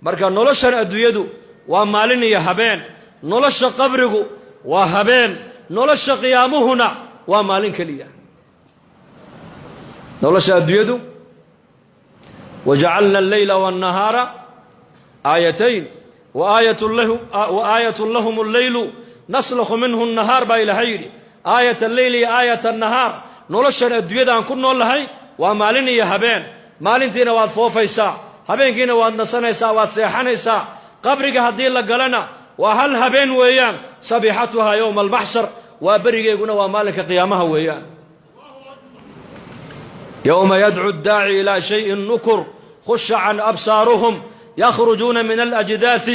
marka noloshan adduunyadu waa maalin iyo habeen nolosha qabrigu waa habeen nolosha qiyaamuhuna waa maalin kaliya nolosha adduunyadu وجعلنا الليل والنهار آيتين وآية لهم الليل نسلخ منه النهار بايلهيري آية الليل آية النهار نولشن الدنيا أن كنا لهي ومالين يا هبين مالين تينا واد فوفيسا هبين كينا واد نسنيسا واد سيحانيسا قبرك هدي لقلنا وهل هبين ويان صبيحتها يوم المحشر وبرق يقولنا ومالك قيامها ويان يوم يدعو الداعي إلى شيء نكر خش عن أبصارهم يخرجون من الأجداث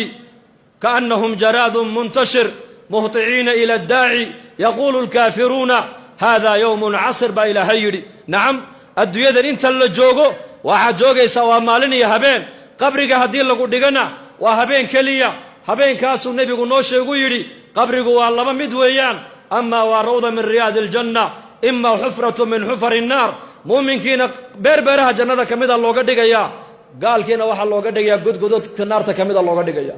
كأنهم جراد منتشر مهطعين إلى الداعي يقول الكافرون هذا يوم عصر بإلى هيري نعم الدنيا انت اللي جوغو واحد جوغي سوا مالني هبين قبرك هدين لقو ديغنا وهبين كليا هبين كاسو النبي قنوشي يقولي قبرك والله مدويان أما وروضة من رياض الجنة إما حفرة من حفر النار مؤمن كينا بيربرها جنة كميدا لوغا ديغيا قال كينا waxa looga dhigaya gudgudud naarta kamida looga dhigaya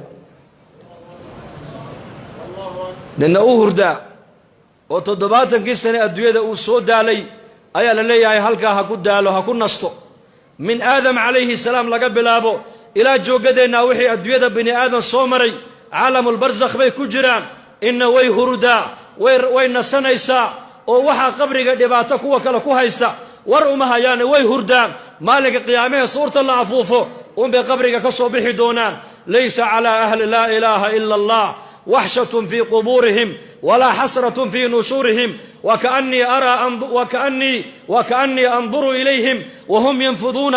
dina uu hurda oo 70 sano adduunyada uu soo daalay ayaa la leeyahay halka ha ku daalo ha ku nasto min aadam alayhi salaam laga bilaabo ila joogadeena wixii adduunyada bini aadam soo maray caalamul barzakh bay ku jiraan inna way hurda way nasanaysa oo waxa qabriga dhibaato kuwa kale ku haysta war uma hayaan way hurdaan maalinka qiyaamaha suurta la afuufo بقبرك كصبح دونان ليس على أهل لا إله إلا الله وحشة في قبورهم ولا حسرة في نشورهم وكأني أنظر إليهم وهم ينفضون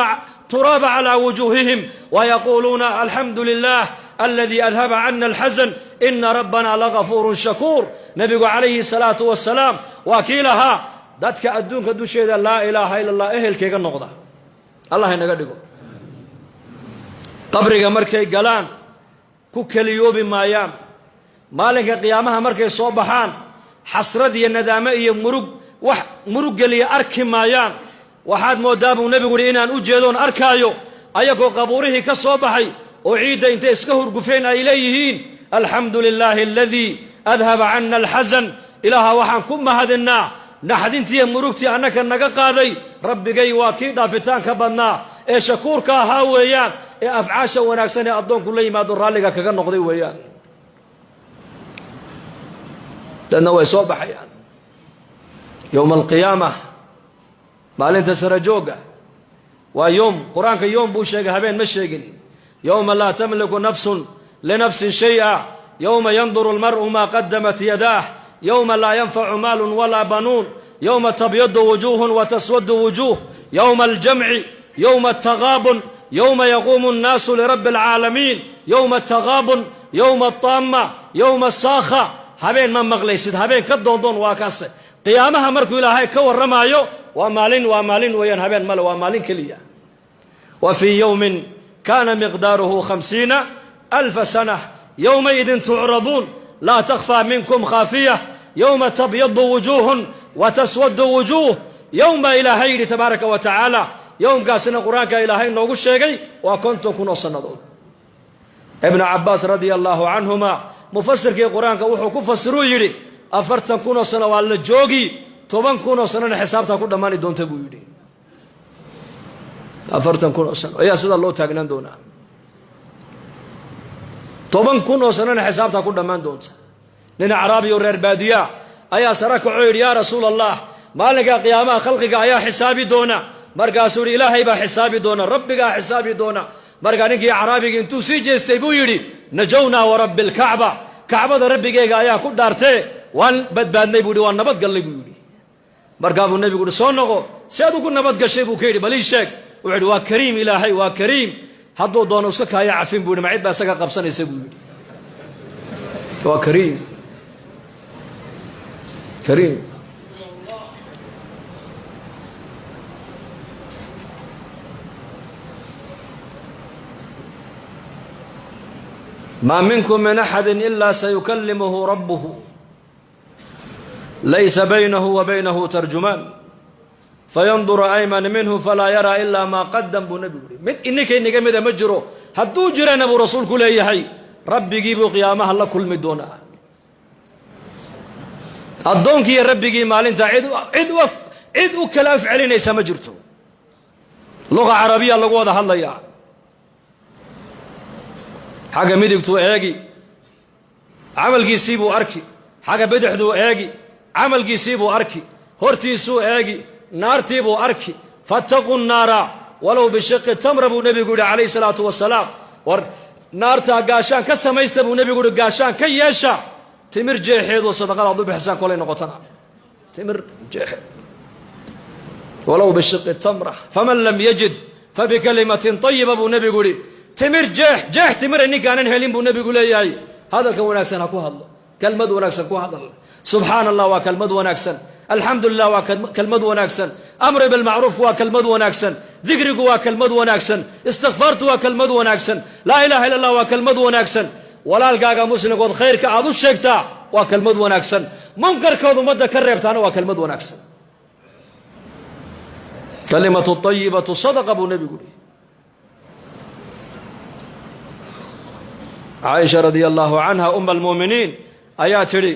تراب على وجوههم ويقولون الحمد لله الذي أذهب عنا الحزن إن ربنا لغفور شكور نبي عليه الصلاة والسلام وكيلها داتك أدونك دوشي لا إله إلا الله إهل كيغا النقضة الله ينقدقه قبرك مركي قلان كوكلي يوبي مايان مالك قيامها مركي صوبحان حسردي الندامئي مرق لي أركي مايان وحاد موداب ونبي يقول إنان أجيدون أركايو أيكو قبوره كصوبحي أعيد انت اسكهر قفين إليهين الحمد لله الذي أذهب عنا الحزن إلها وحان كما هذنا نحدنتي مرقتي أنك النقاقاذي ربي قي واكيد فتان كبنا شكورك هاويان أفعاشا وناكسني أدون كل ما دور رالك كغن نقضي ويان لأنه يصوب حيان يوم القيامة مالين تسرجوغا ويوم قرآنك يوم بوشيغ هبين مشيغن يوم لا تملك نفس لنفس شيئا يوم ينظر المرء ما قدمت يداه يوم لا ينفع مال ولا بنون يوم تبيض وجوه وتسود وجوه يوم الجمع يوم التغابن يوم يقوم الناس لرب العالمين يوم التغابن يوم الطامة يوم الصاخة هبين من مغليسد هبين كدون واكاسه قيامها مركو إلهي كور رمايو ومالين وين هبين مال ومالين كليا وفي يوم كان مقداره 50,000 سنة يومئذ تعرضون لا تخفى منكم خافية يوم تبيض وجوه وتسود وجوه يوم إلهي تبارك وتعالى يوم قاسنا قرآنك إلهي نوغو الشيقي وكنتم كنوا صندون ابن عباس رضي الله عنهما مفسر كي قرآنك وحو كفسروا يري أفرتن كنوا صنوا على الجوغي طبان كنوا صنوا حسابتا كل ماني دون تبو يري أفرتن كنوا صنوا يا سيد الله تاقنان دونا طبان كنوا صنوا حسابتا كل مان دون لنا عربي ورير بادية أيا سراك عير يا رسول الله مالك قياما خلقك أيا حسابي دونا مرقا سوري إلهي با حسابي دونا ربك حسابي دونا مرقا نكي عرابي انتو سيجي استيبو يري نجونا ورب الكعبة كعبة ربك ايا كود دارتي وان بدباد نيبودي وان نبات قلبي يري مرقا ابو النبي يقول سونغو سيادو كون نبات قشيبو كيري بلي شك وعد وكريم إلهي وكريم هدو دونا وسكك هيا عفين بودي معيد با سكا قبصان يسيبو يري وكريم كريم ما منكم من أحد إلا سيكلمه ربه ليس بينه وبينه ترجمان فينظر أيمن منه فلا يرى إلا ما قدم بنبي من إنك ماذا مجرو hadduu jirana buu rasuulku leeyahay rabbigii buu qiyaamaha la kulmi doonaa addoonkii rabbigii maalinta cid u kala afcelinaysa ma jirto luqa carabiya lagu wada hadlayaa xagga midigtuu eegi camalkiisii buu arki xagga bidixduu eegi camalkiisii buu arki hortiisuu eegi naartii buu arki fattaquu nnaara walow bishiqi tamra buu nebigu yidhi calayhi salaatu wasalaam war naartaa gaashaan ka samaysta buu nebigu yidhi gaashaan ka yeesha timir jeexeedoo sadaqada aad u bixisaan kolay noqotana timir jeexeed walow bishiqi tamra faman lam yajid fabikalimatin tayiba buu nebigu yidhi timir jeex timira ninkaanan helin buu nebigu leeyahay hadalka wanaagsan ha ku hadlo kelmad wanaagsan ku hadal subxaana allah waa kelmad wanaagsan alxamdu lilah waa kelmad wanaagsan amri bilmacruuf waa kelmad wanaagsan dikrigu waa kelmad wanaagsan istikfaartu waa kelmad wanaagsan laa ilaha illa allah waa kelmad wanaagsan walaalkaaga muslimkood khayrka aad u sheegtaa waa kelmad wanaagsan munkarkood ummadda ka reebtaana waa kelmad wanaagsan kalimatu tayibatu sadaqa buu nebigu yihi caaisha radia allahu canha uma almu'miniin ayaa tidhi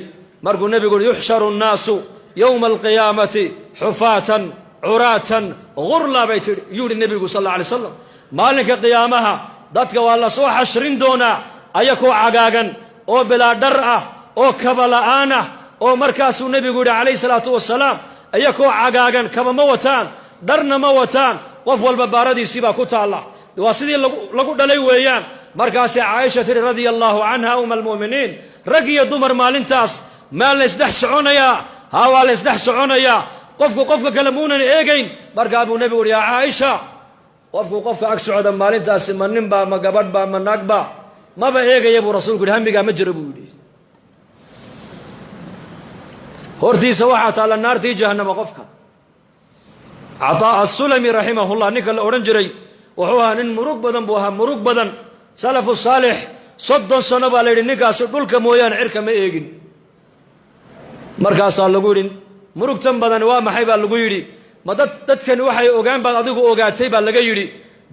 markuu nebigu yihi yuxsharu nnaasu yowma alqiyaamati xufaatan curaatan gurla bay tidhi yuu yihi nebigu sal alla alay slam maalinka qiyaamaha dadka waa la soo xashrin doonaa ayakoo cagaagan oo bilaa dhar ah oo kaba la'aan ah oo markaasuu nebigu yidhi calayhi salaatu wasalaam ayakoo cagaagan kaba ma wataan dharna ma wataan qof walba baaradiisii baa ku taalla waa sidii lagu dhalay weeyaan markaasay caaisha tidhi radia allaahu canha uma almu'miniin rag iyo dumar maalintaas maa laysdhex soconayaa haa waa laysdhex soconayaa qofku qofka kale muunan eegayn markaa buu nebigu yidhi yaa caaisha qofku qofka ag socda maalintaasi ma nin baa ma gabadh baa ma naag baa maba eegaya buu rasuulku yidhi hamigaa ma jiro buu yidhi hortiisa waxaa taalla naartii jahannama qofka cataa asulami raximahullah ninka la odhan jiray wuxuu ahaa nin murug badan buu ahaa murug badan salafu saalix 30 sano baa la yidhi ninkaasi dhulka mooyaane cirka ma eegin markaasaa lagu yidhi murugtan badan waa maxay baa lagu yidhi ma dadkani waxay ogaan baad adigu ogaatay baa laga yidhi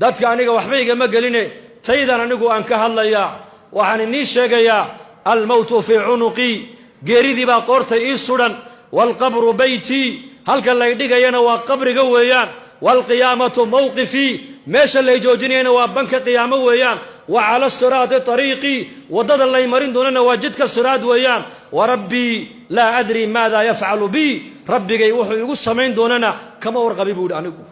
dadka aniga waxba igama geline taydan anigu aan ka hadlayaa waxaan inii sheegayaa almowtu fii cunuqii geeridii baa qoorta ii sudhan waalqabru beytii halka lay dhigayana waa qabriga weeyaan waalqiyaamatu mawqifii meesha lay joojinayana waa banka qiyaamo weeyaan wa cala siraati tariiqii waddada lay marin doonana waa jidka siraad weeyaan wa rabbii laa adri maada yafcalu bii rabbigay wuxuu igu samayn doonana kama warqabi buu yidhi anigu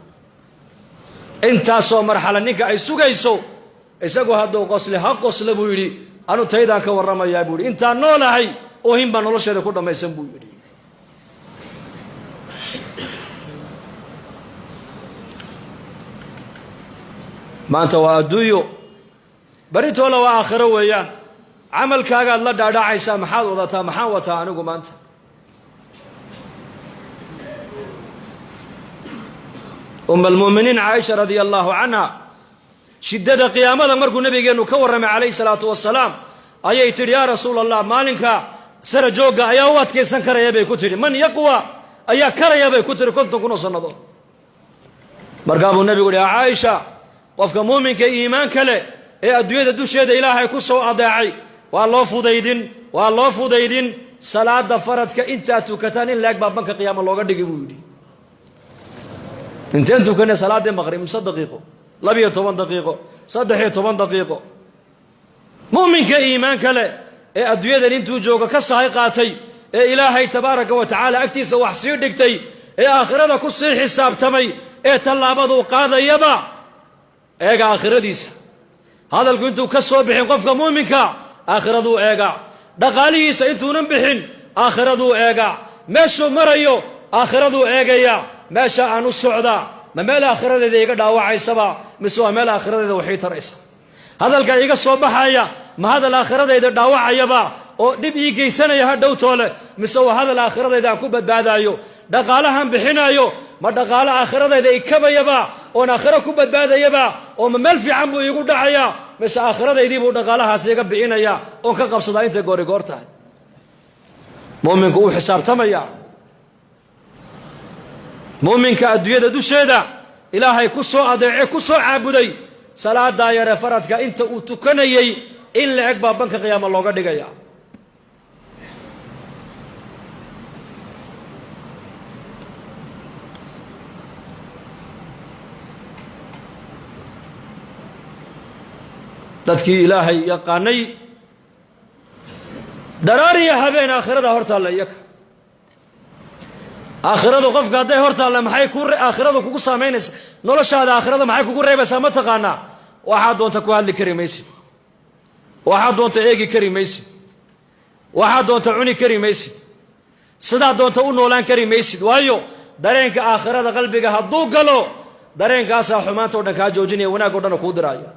intaasoo marxala ninka ay sugayso isagu hadduu qosle ha qosle buu yidhi anu taydaan ka warramayaa buu yidhi intaan noolahay oohin baa nolosheeda ku dhammaysan buu yidhi maanta waa adduunyo baritoola waa aakhiro weeyaan camalkaagaad la dhaadhacaysaa maxaad wadataa maxaan wataa anigu maanta um almu'miniin caaisha radia allaahu canha shiddada qiyaamada markuu nabigeennu ka warramay calayhi salaatu wasalaam ayay tidhi yaa rasuula allah maalinka sara joogga ayaa u adkaysan karaya bay ku tidhi man yaqwa ayaa karaya bay ku tidhi 50 kun oo sannadood markaa buu nebigu yidhi caaisha qofka muuminka iimaanka leh ee adduunyada dusheeda ilaahay ku soo adeecay waa loo fudaydin salaada faradka intaad tukataan in laag baa banka qiyaama looga dhigi buu yidhi inteen tukanay salaaddii maqrib 5 daqiiqo 12 daqiiqo 13 daqiiqo muuminka iimaanka leh ee adduunyadan intuu jooga ka sahay qaatay ee ilaahay tabaaraka wa tacaala agtiisa wax sii dhigtay ee aakhirada ku sii xisaabtamay ee tallaabaduu qaadayaba eega aakhiradiisa hadalku intuu ka soo bixin qofka muuminka aakhiradu eega dhaqaalihiisa intuunan bixin aakhiradu eega meeshuu marayo aakhiradu eegaya meesha aan u socdaa ma meel aakhiradeeda iga dhaawacaysaba mise waa meel aakhiradeeda waxay taraysa hadalka iga soo baxaya ma hadal aakhiradeeda dhaawacayaba oo dhib ii geysanaya ha dhowtoole mise waa hadal aakhiradeeda aan ku badbaadaayo dhaqaalahan bixinayo ma dhaqaalo aakhiradeeda ikabayaba oon aakhiro ku badbaadayaba oo ma meel fiican buu iigu dhacayaa mise aakhiradaydii buu dhaqaalahaas iga bixinayaa oon ka qabsadaa intay goorigoor tahay mu'minku uu xisaabtamaya mu'minka adduunyada dusheeda ilaahay ku soo adeecay ku soo caabuday salaadaa yare faradka inta uu tukanayay in la eg baa banka qiyaama looga dhigaya. dadkii ilaahay yaqaanay daraariya habeen aakhirada hortaalla iyaka aakhiradu qofka hadday hortaalla maxay aakhiradu kugu saamaynaysa noloshaada aakhirada maxay kugu reebaysaa ma taqaanaa waxaad doonta ku hadli kari maysid waxaad doonta eegi kari maysid waxaad doonta cuni kari maysid sidaad doonta u noolaan kari maysid waayo dareenka aakhirada qalbiga hadduu galo dareenkaasaa xumaanta o dhan kaa joojinaya wanaag o dhan kuu diraaya